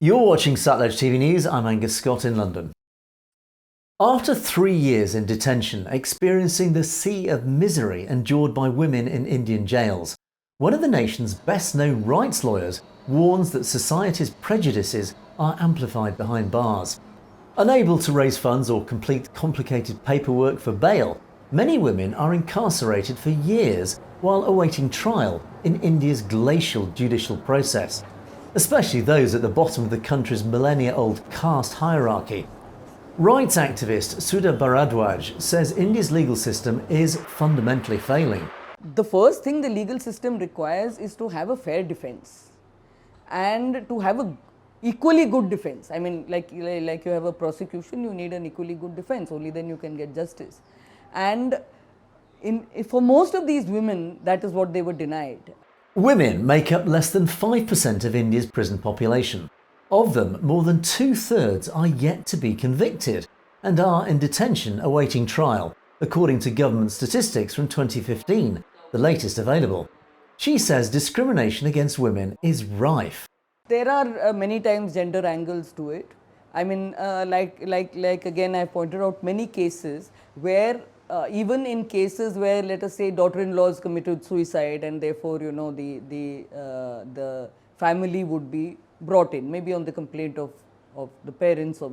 You're watching Satluj TV News. I'm Angus Scott in London. After 3 years in detention, experiencing the sea of misery endured by women in Indian jails, one of the nation's best-known rights lawyers warns that society's prejudices are amplified behind bars. Unable to raise funds or complete complicated paperwork for bail, many women are incarcerated for years while awaiting trial in India's glacial judicial process, especially those at the bottom of the country's millennia-old caste hierarchy. Rights activist Sudha Bharadwaj says India's legal system is fundamentally failing. The first thing the legal system requires is to have a fair defense and to have a equally good defense. I mean, like you have a prosecution, you need an equally good defense, only then you can get justice. And for most of these women, that is what they were denied. Women make up less than 5% of India's prison population. Of them, more than 2/3 are yet to be convicted and are in detention awaiting trial, according to government statistics from 2015, the latest available. She says discrimination against women is rife. There are many times gender angles to it. I mean, like again, I pointed out many cases where even in cases where, let us say, daughter-in-laws committed suicide and therefore, you know, the family would be brought in, maybe on the complaint of the parents of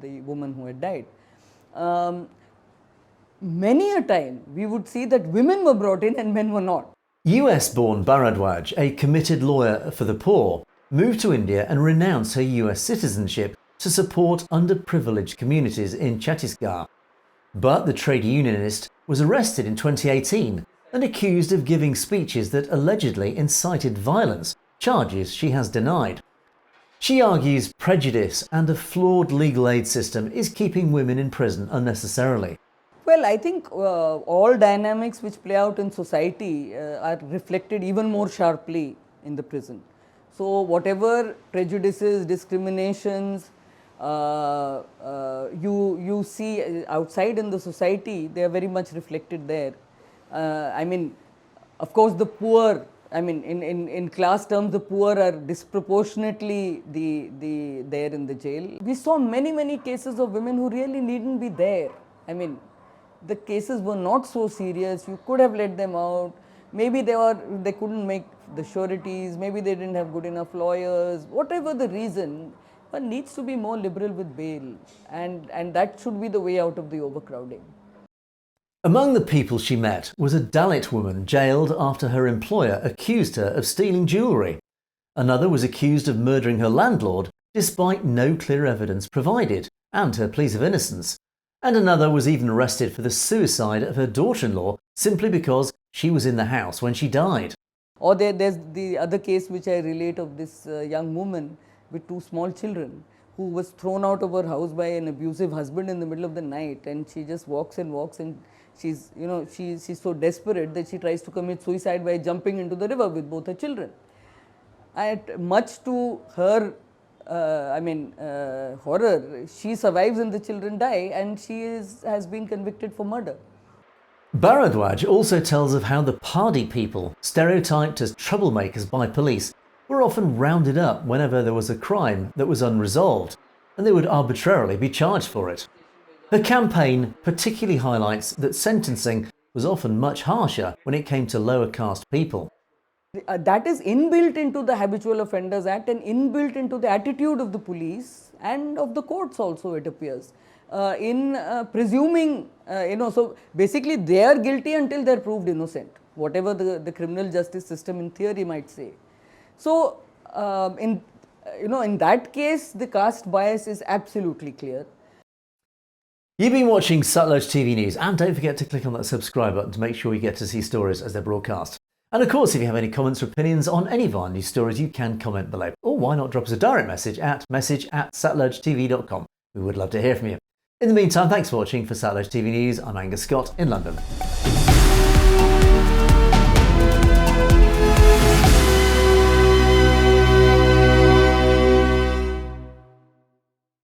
the woman who had died. Many a time we would see that women were brought in and men were not. US-born Bharadwaj, a committed lawyer for the poor, moved to India and renounced her US citizenship to support underprivileged communities in Chhattisgarh. But the trade unionist was arrested in 2018 and accused of giving speeches that allegedly incited violence, charges she has denied. She argues prejudice and a flawed legal aid system is keeping women in prison unnecessarily. Well, I think all dynamics which play out in society are reflected even more sharply in the prison. So whatever prejudices, discriminations you see outside in the society, they are very much reflected there. I mean, of course, the poor, I mean, in class terms, the poor are disproportionately there in the jail. We saw many cases of women who really needn't be there. I mean, the cases were not so serious. You could have let them out. Maybe they couldn't make the sureties. Maybe they didn't have good enough lawyers. Whatever the reason, one needs to be more liberal with bail, and that should be the way out of the overcrowding. Among the people she met was a Dalit woman jailed after her employer accused her of stealing jewellery. Another was accused of murdering her landlord despite no clear evidence provided and her pleas of innocence. And another was even arrested for the suicide of her daughter-in-law simply because she was in the house when she died. Or there's the other case which I relate of this young woman with 2 small children who was thrown out of her house by an abusive husband in the middle of the night, and she just walks and she's so desperate that she tries to commit suicide by jumping into the river with both her children. Much to her horror, she survives and the children die, and she has been convicted for murder. Bharadwaj also tells of how the Padi people, stereotyped as troublemakers by police, were often rounded up whenever there was a crime that was unresolved, and they would arbitrarily be charged for it. Her campaign particularly highlights that sentencing was often much harsher when it came to lower caste people. That is inbuilt into the Habitual Offenders Act and inbuilt into the attitude of the police and of the courts also, it appears, in presuming, so basically they are guilty until they are proved innocent, whatever the criminal justice system in theory might say. So, in that case, the caste bias is absolutely clear. You've been watching Satluj TV News, and don't forget to click on that subscribe button to make sure you get to see stories as they're broadcast. And of course, if you have any comments or opinions on any of our news stories, you can comment below. Or why not drop us a direct message at message@satlujtv.com. We would love to hear from you. In the meantime, thanks for watching. For Satluj TV News, I'm Angus Scott in London.